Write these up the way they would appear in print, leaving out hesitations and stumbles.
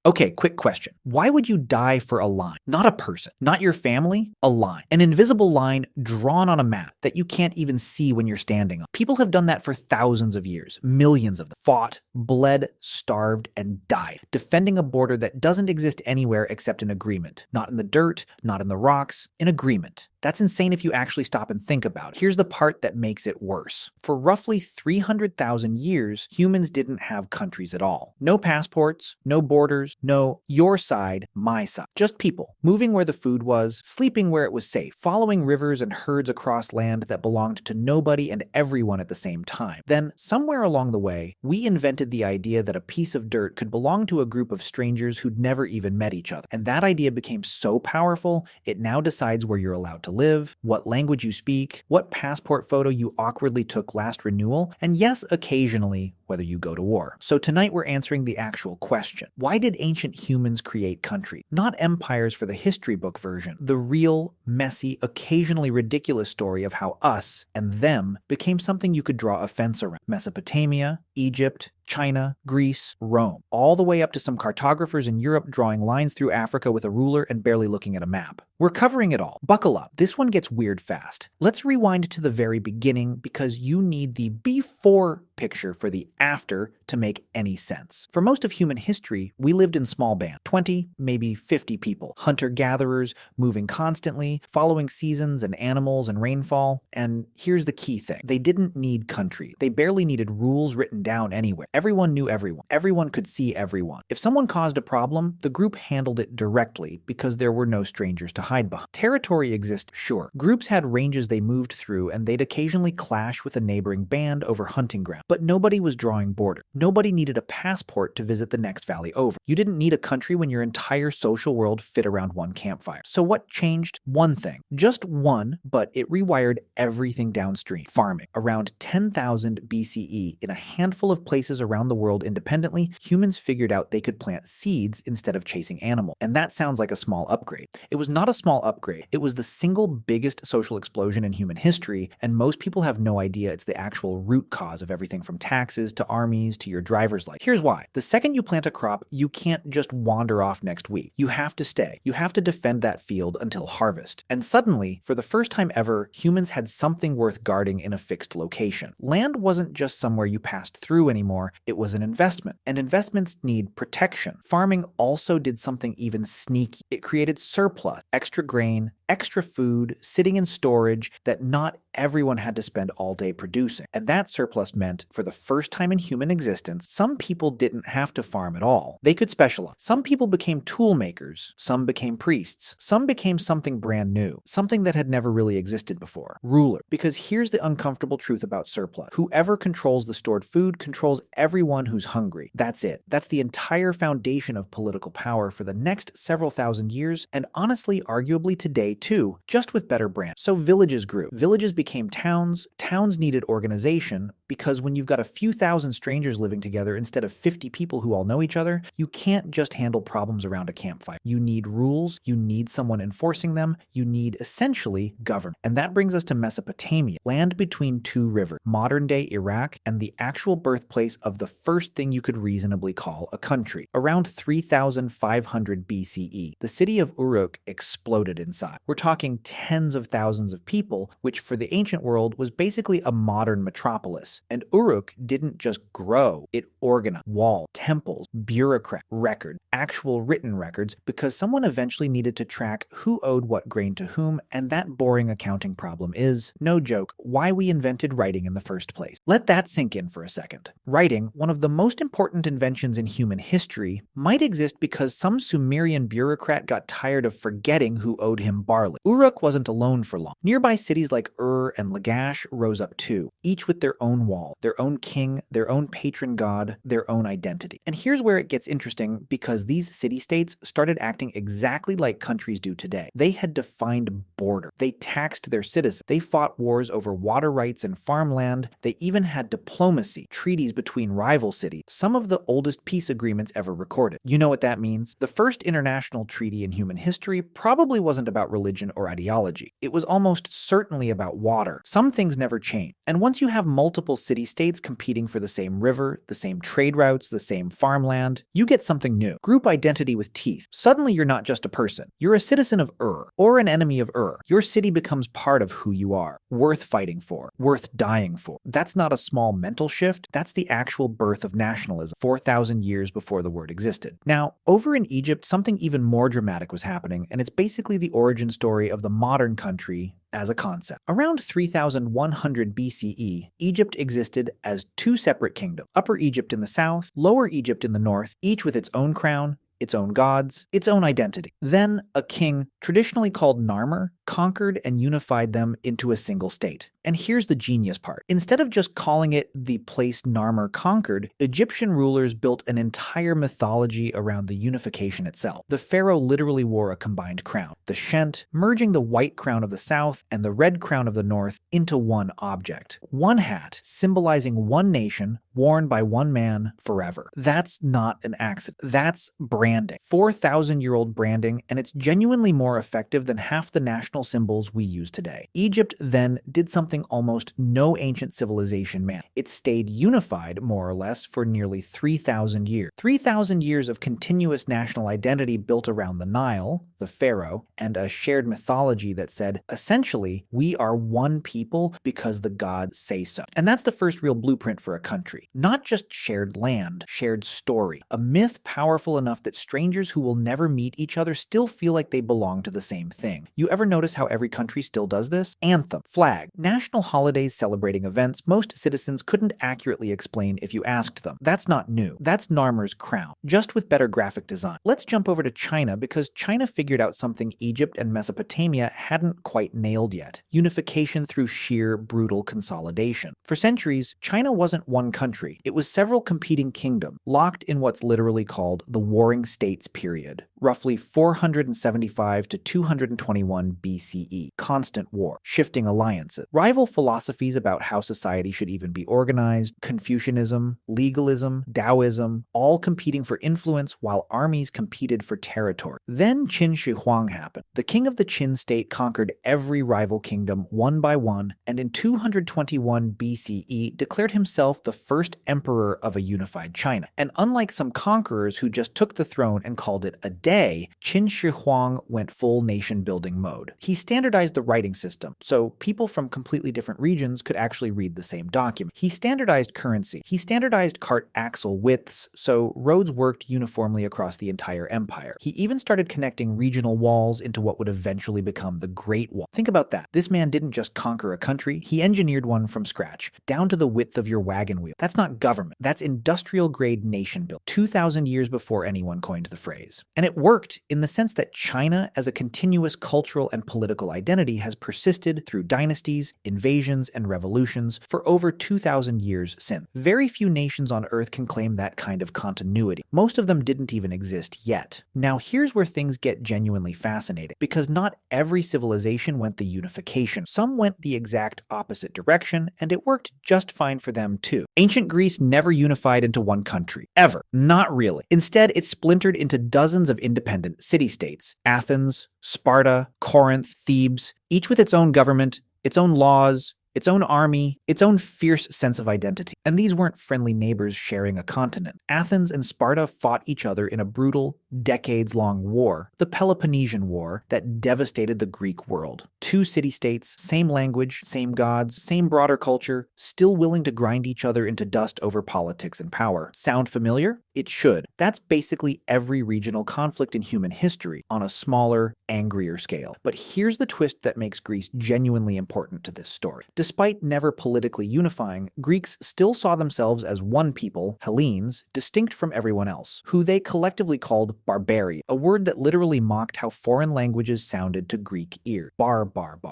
Okay, quick question. Why would you die for a line? Not a person, not your family, a line. An invisible line drawn on a map that you can't even see when you're standing on. People have done that for thousands of years, millions of them. Fought, bled, starved, and died, defending a border that doesn't exist anywhere except in agreement. Not in the dirt, not in the rocks, in agreement. That's insane if you actually stop and think about it. Here's the part that makes it worse. For roughly 300,000 years, humans didn't have countries at all. No passports, no borders, no your side, my side. Just people, moving where the food was, sleeping where it was safe, following rivers and herds across land that belonged to nobody and everyone at the same time. Then, somewhere along the way, we invented the idea that a piece of dirt could belong to a group of strangers who'd never even met each other. And that idea became so powerful, it now decides where you're allowed to live, what language you speak, what passport photo you awkwardly took last renewal, and yes, occasionally, whether you go to war. So tonight we're answering the actual question. Why did ancient humans create countries? Not empires for the history book version. The real, messy, occasionally ridiculous story of how us and them became something you could draw a fence around. Mesopotamia, Egypt, China, Greece, Rome, all the way up to some cartographers in Europe drawing lines through Africa with a ruler and barely looking at a map. We're covering it all. Buckle up. This one gets weird fast. Let's rewind to the very beginning because you need the before picture for the after to make any sense. For most of human history, we lived in small bands, 20, maybe 50 people, hunter-gatherers, moving constantly, following seasons and animals and rainfall. And here's the key thing. They didn't need country. They barely needed rules written down anywhere. Everyone knew everyone. Everyone could see everyone. If someone caused a problem, the group handled it directly because there were no strangers to hide behind. Territory exists, sure. Groups had ranges they moved through and they'd occasionally clash with a neighboring band over hunting ground. But nobody was drawing border. Nobody needed a passport to visit the next valley over. You didn't need a country when your entire social world fit around one campfire. So what changed? One thing. Just one, but it rewired everything downstream. Farming. Around 10,000 BCE, in a handful of places around the world independently, humans figured out they could plant seeds instead of chasing animals. And that sounds like a small upgrade. It was not a small upgrade. It was the single biggest social explosion in human history, and most people have no idea it's the actual root cause of everything from taxes to armies to your driver's license. Here's why. The second you plant a crop, you can't just wander off next week. You have to stay. You have to defend that field until harvest. And suddenly, for the first time ever, humans had something worth guarding in a fixed location. Land wasn't just somewhere you passed through anymore, it was an investment. And investments need protection. Farming also did something even sneaky. It created surplus, extra grain, extra food, sitting in storage that not everyone had to spend all day producing. And that surplus meant, for the first time in human existence, some people didn't have to farm at all. They could specialize. Some people became tool makers, some became priests, some became something brand new, something that had never really existed before. Ruler. Because here's the uncomfortable truth about surplus. Whoever controls the stored food controls everyone who's hungry. That's it. That's the entire foundation of political power for the next several thousand years, and honestly, arguably today too, just with better brands. So villages grew. Villages became towns. Towns needed organization because when you've got a few thousand strangers living together instead of 50 people who all know each other, you can't just handle problems around a campfire. You need rules, you need someone enforcing them, you need essentially government. And that brings us to Mesopotamia, land between two rivers, modern-day Iraq, and the actual birthplace of the first thing you could reasonably call a country. Around 3,500 BCE, the city of Uruk exploded in size. We're talking tens of thousands of people, which for the ancient world was basically a modern metropolis. And Uruk didn't just grow, it organized walls, temples, bureaucrat, record, actual written records, because someone eventually needed to track who owed what grain to whom, and that boring accounting problem is, no joke, why we invented writing in the first place. Let that sink in for a second. Writing, one of the most important inventions in human history, might exist because some Sumerian bureaucrat got tired of forgetting who owed him barley. Uruk wasn't alone for long. Nearby cities like Ur and Lagash rose up too, each with their own wall, their own king, their own patron god, their own identity. And here's where it gets interesting because these city-states started acting exactly like countries do today. They had defined border. They taxed their citizens. They fought wars over water rights and farmland. They even had diplomacy, treaties between rival cities, some of the oldest peace agreements ever recorded. You know what that means? The first international treaty in human history probably wasn't about religion. religion or ideology. It was almost certainly about water. Some things never change. And once you have multiple city-states competing for the same river, the same trade routes, the same farmland, you get something new. Group identity with teeth. Suddenly you're not just a person. You're a citizen of or an enemy of Your city becomes part of who you are, worth fighting for, worth dying for. That's not a small mental shift. That's the actual birth of nationalism 4,000 years before the word existed. Now, over in Egypt, something even more dramatic was happening, and it's basically the origin story of the modern country as a concept. Around 3100 BCE, Egypt existed as two separate kingdoms, Upper Egypt in the south, Lower Egypt in the north, each with its own crown, its own gods, its own identity. Then a king, traditionally called Narmer, conquered and unified them into a single state. And here's the genius part. Instead of just calling it the place Narmer conquered, Egyptian rulers built an entire mythology around the unification itself. The pharaoh literally wore a combined crown, the Shent, merging the white crown of the south and the red crown of the north into one object. One hat, symbolizing one nation, worn by one man forever. That's not an accident. That's branding. 4,000-year-old branding, and it's genuinely more effective than half the national symbols we use today. Egypt then did something almost no ancient civilization managed. It stayed unified, more or less, for nearly 3,000 years. 3,000 years of continuous national identity built around the Nile, the pharaoh, and a shared mythology that said, essentially, we are one people because the gods say so. And that's the first real blueprint for a country. Not just shared land, shared story. A myth powerful enough that strangers who will never meet each other still feel like they belong to the same thing. You ever notice how every country still does this? Anthem, flag, national holidays celebrating events most citizens couldn't accurately explain if you asked them. That's not new. That's Narmer's crown, just with better graphic design. Let's jump over to China because China figured out something Egypt and Mesopotamia hadn't quite nailed yet. Unification through sheer brutal consolidation. For centuries, China wasn't one country. It was several competing kingdoms, locked in what's literally called the Warring States period, roughly 475 to 221 BCE. Constant war, shifting alliances, rival philosophies about how society should even be organized, Confucianism, legalism, Taoism, all competing for influence while armies competed for territory. Then Qin Shi Huang happened. The king of the Qin state conquered every rival kingdom one by one, and in 221 BCE declared himself the first emperor of a unified China. And unlike some conquerors who just took the throne and called it a day, Qin Shi Huang went full nation-building mode. He standardized the writing system, so people from completely different regions could actually read the same document. He standardized currency. He standardized cart axle widths, so roads worked uniformly across the entire empire. He even started connecting regional walls into what would eventually become the Great Wall. Think about that. This man didn't just conquer a country, he engineered one from scratch, down to the width of your wagon wheel. That's not government. That's industrial-grade nation built, 2,000 years before anyone coined the phrase. And it worked in the sense that China, as a continuous cultural and political identity, has persisted through dynasties, invasions, and revolutions for over 2,000 years since. Very few nations on Earth can claim that kind of continuity. Most of them didn't even exist yet. Now here's where things get genuinely fascinating, because not every civilization went the unification. Some went the exact opposite direction, and it worked just fine for them too. Ancient Greece never unified into one country. Ever. Not really. Instead, it splintered into dozens of independent city-states. Athens, Sparta, Corinth, Thebes, each with its own government, its own laws, its own army, its own fierce sense of identity. And these weren't friendly neighbors sharing a continent. Athens and Sparta fought each other in a brutal, decades-long war, the Peloponnesian War, that devastated the Greek world. Two city-states, same language, same gods, same broader culture, still willing to grind each other into dust over politics and power. Sound familiar? It should. That's basically every regional conflict in human history, on a smaller, angrier scale. But here's the twist that makes Greece genuinely important to this story. Despite never politically unifying, Greeks still saw themselves as one people, Hellenes, distinct from everyone else, who they collectively called barbarian, a word that literally mocked how foreign languages sounded to Greek ears. Bar,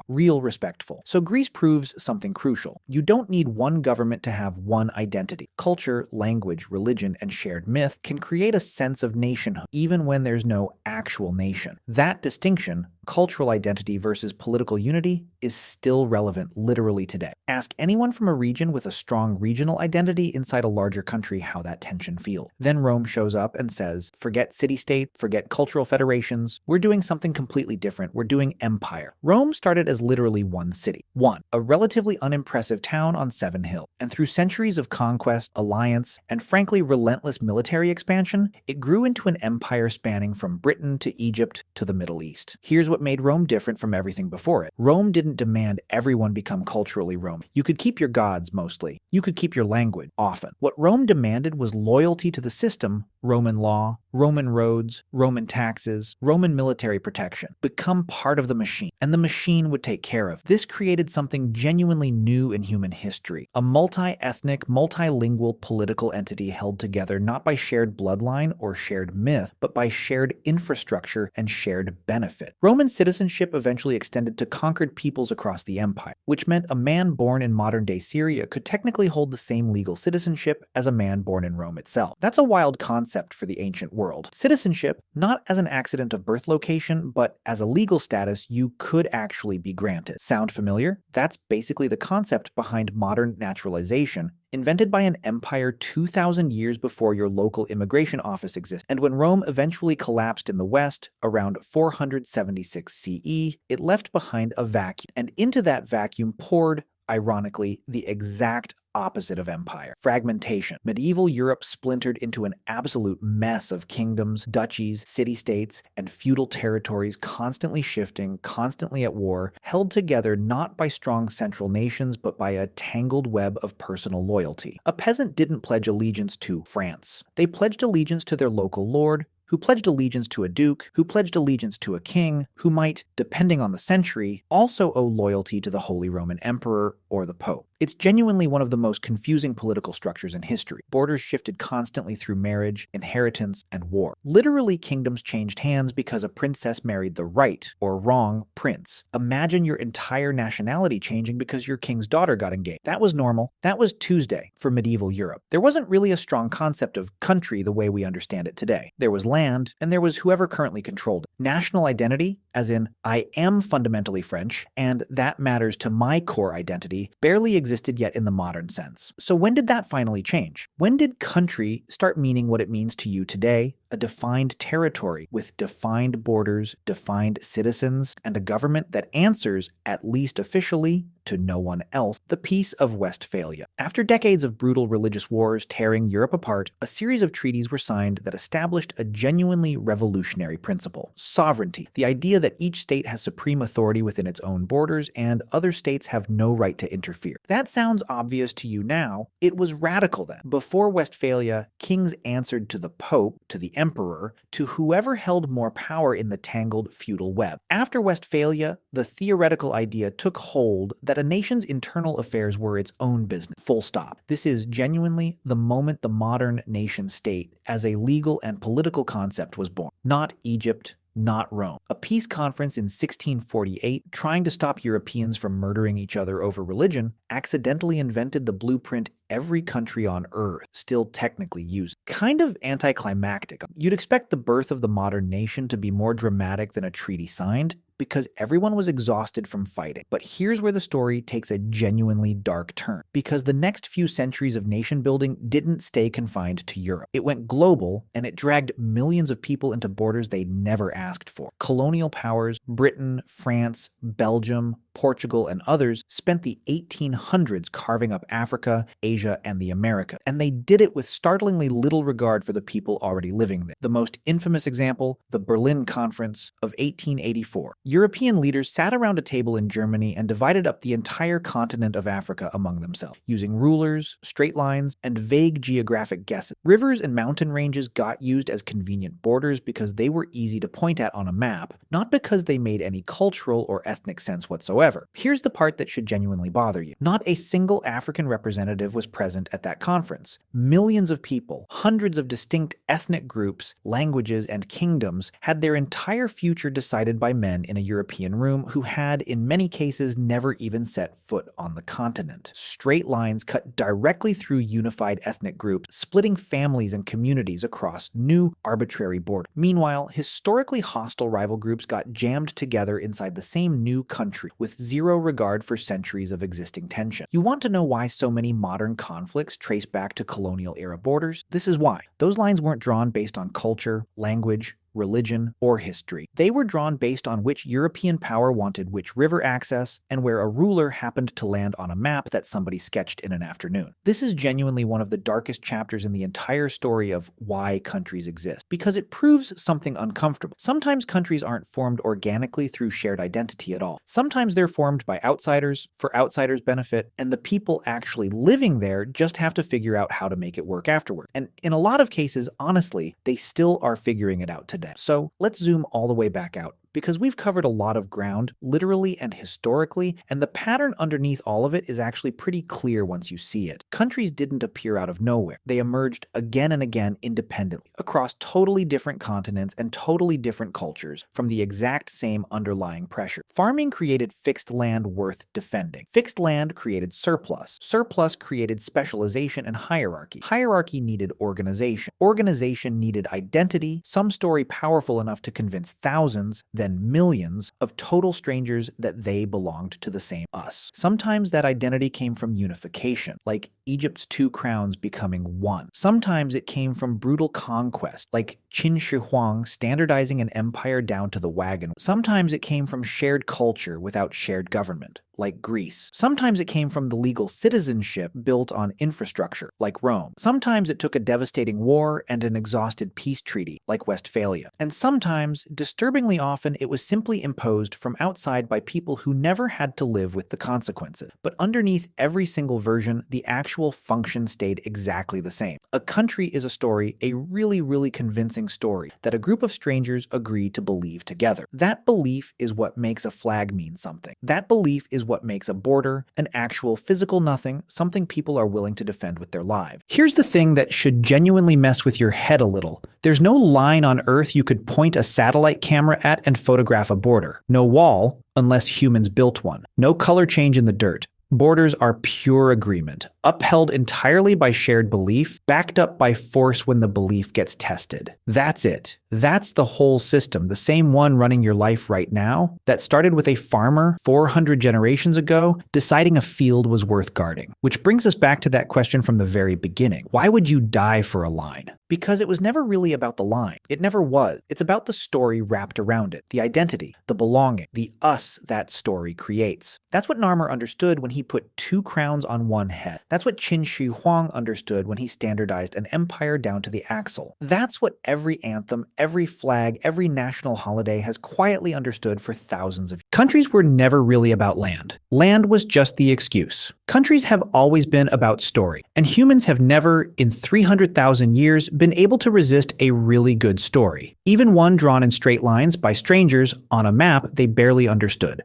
real respectful. So Greece proves something crucial. You don't need one government to have one identity. Culture, language, religion, and shared myth can create a sense of nationhood, even when there's no actual nation. That distinction, cultural identity versus political unity, is still relevant literally today. Ask anyone from a region with a strong regional identity inside a larger country how that tension feels. Then Rome shows up and says, forget city-state, forget cultural federations, we're doing something completely different, we're doing empire. Rome started as literally one city. One, a relatively unimpressive town on 7 hills. And through centuries of conquest, alliance, and frankly relentless military expansion, it grew into an empire spanning from Britain to Egypt to the Middle East. Here's what made Rome different from everything before it. Rome didn't demand everyone become culturally Roman. You could keep your gods mostly. You could keep your language often. What Rome demanded was loyalty to the system, Roman law, Roman roads, Roman taxes, Roman military protection. Become part of the machine, and the machine would take care of. This created something genuinely new in human history, a multi-ethnic, multilingual political entity held together not by shared bloodline or shared myth, but by shared infrastructure and shared benefit. Roman citizenship eventually extended to conquered peoples across the empire, which meant a man born in modern-day Syria could technically hold the same legal citizenship as a man born in Rome itself. That's a wild concept for the ancient world. Citizenship, not as an accident of birth location, but as a legal status you could actually be granted. Sound familiar? That's basically the concept behind modern naturalization, invented by an empire 2,000 years before your local immigration office existed. And when Rome eventually collapsed in the West around 476 CE, it left behind a vacuum. And into that vacuum poured, ironically, the exact opposite of empire. Fragmentation. Medieval Europe splintered into an absolute mess of kingdoms, duchies, city-states, and feudal territories constantly shifting, constantly at war, held together not by strong central nations but by a tangled web of personal loyalty. A peasant didn't pledge allegiance to France. They pledged allegiance to their local lord, who pledged allegiance to a duke, who pledged allegiance to a king, who might, depending on the century, also owe loyalty to the Holy Roman Emperor or the Pope. It's genuinely one of the most confusing political structures in history. Borders shifted constantly through marriage, inheritance, and war. Literally, kingdoms changed hands because a princess married the right, or wrong, prince. Imagine your entire nationality changing because your king's daughter got engaged. That was normal. That was Tuesday for medieval Europe. There wasn't really a strong concept of country the way we understand it today. There was land, and there was whoever currently controlled it. National identity, as in, I am fundamentally French, and that matters to my core identity, barely existed yet in the modern sense. So when did that finally change? When did country start meaning what it means to you today? A defined territory with defined borders, defined citizens, and a government that answers, at least officially, to no one else, the Peace of Westphalia. After decades of brutal religious wars tearing Europe apart, a series of treaties were signed that established a genuinely revolutionary principle: sovereignty, the idea that each state has supreme authority within its own borders and other states have no right to interfere. That sounds obvious to you now. It was radical then. Before Westphalia, kings answered to the Pope, to the Emperor, to whoever held more power in the tangled feudal web. After Westphalia, the theoretical idea took hold that a nation's internal affairs were its own business. Full stop. This is genuinely the moment the modern nation-state as a legal and political concept was born. Not Egypt, not Rome. A peace conference in 1648, trying to stop Europeans from murdering each other over religion, accidentally invented the blueprint every country on Earth still technically uses. Kind of anticlimactic. You'd expect the birth of the modern nation to be more dramatic than a treaty signed, because everyone was exhausted from fighting. But here's where the story takes a genuinely dark turn, because the next few centuries of nation building didn't stay confined to Europe. It went global, and it dragged millions of people into borders they never asked for. Colonial powers, Britain, France, Belgium, Portugal, and others spent the 1800s carving up Africa, Asia, and the Americas, and they did it with startlingly little regard for the people already living there. The most infamous example, the Berlin Conference of 1884. European leaders sat around a table in Germany and divided up the entire continent of Africa among themselves, using rulers, straight lines, and vague geographic guesses. Rivers and mountain ranges got used as convenient borders because they were easy to point at on a map, not because they made any cultural or ethnic sense whatsoever. Here's the part that should genuinely bother you. Not a single African representative was present at that conference. Millions of people, hundreds of distinct ethnic groups, languages, and kingdoms had their entire future decided by men in a European room who had, in many cases, never even set foot on the continent. Straight lines cut directly through unified ethnic groups, splitting families and communities across new, arbitrary borders. Meanwhile, historically hostile rival groups got jammed together inside the same new country, with zero regard for centuries of existing tension. You want to know why so many modern conflicts trace back to colonial-era borders? This is why. Those lines weren't drawn based on culture, language, religion, or history. They were drawn based on which European power wanted which river access and where a ruler happened to land on a map that somebody sketched in an afternoon. This is genuinely one of the darkest chapters in the entire story of why countries exist, because it proves something uncomfortable. Sometimes countries aren't formed organically through shared identity at all. Sometimes they're formed by outsiders, for outsiders' benefit, and the people actually living there just have to figure out how to make it work afterward. And in a lot of cases, honestly, they still are figuring it out today. So let's zoom all the way back out, because we've covered a lot of ground, literally and historically, and the pattern underneath all of it is actually pretty clear once you see it. Countries didn't appear out of nowhere. They emerged again and again independently, across totally different continents and totally different cultures, from the exact same underlying pressure. Farming created fixed land worth defending. Fixed land created surplus. Surplus created specialization and hierarchy. Hierarchy needed organization. Organization needed identity, some story powerful enough to convince thousands, then millions, of total strangers that they belonged to the same us. Sometimes that identity came from unification, like Egypt's two crowns becoming one. Sometimes it came from brutal conquest, like Qin Shi Huang standardizing an empire down to the wagon. Sometimes it came from shared culture without shared government, like Greece. Sometimes it came from the legal citizenship built on infrastructure, like Rome. Sometimes it took a devastating war and an exhausted peace treaty, like Westphalia. And sometimes, disturbingly often, it was simply imposed from outside by people who never had to live with the consequences. But underneath every single version, the actual function stayed exactly the same. A country is a story, a really, really convincing story, that a group of strangers agree to believe together. That belief is what makes a flag mean something. That belief is what makes a border an actual physical nothing, something people are willing to defend with their lives. Here's the thing that should genuinely mess with your head a little. There's no line on Earth you could point a satellite camera at and photograph a border. No wall, unless humans built one. No color change in the dirt. Borders are pure agreement, upheld entirely by shared belief, backed up by force when the belief gets tested. That's it. That's the whole system, the same one running your life right now, that started with a farmer 400 generations ago deciding a field was worth guarding. Which brings us back to that question from the very beginning. Why would you die for a line? Because it was never really about the line. It never was. It's about the story wrapped around it, the identity, the belonging, the us that story creates. That's what Narmer understood when he put two crowns on one head. That's what Qin Shi Huang understood when he standardized an empire down to the axle. That's what every anthem, every flag, every national holiday has quietly understood for thousands of years. Countries were never really about land. Land was just the excuse. Countries have always been about story, and humans have never, in 300,000 years, been able to resist a really good story, even one drawn in straight lines by strangers on a map they barely understood.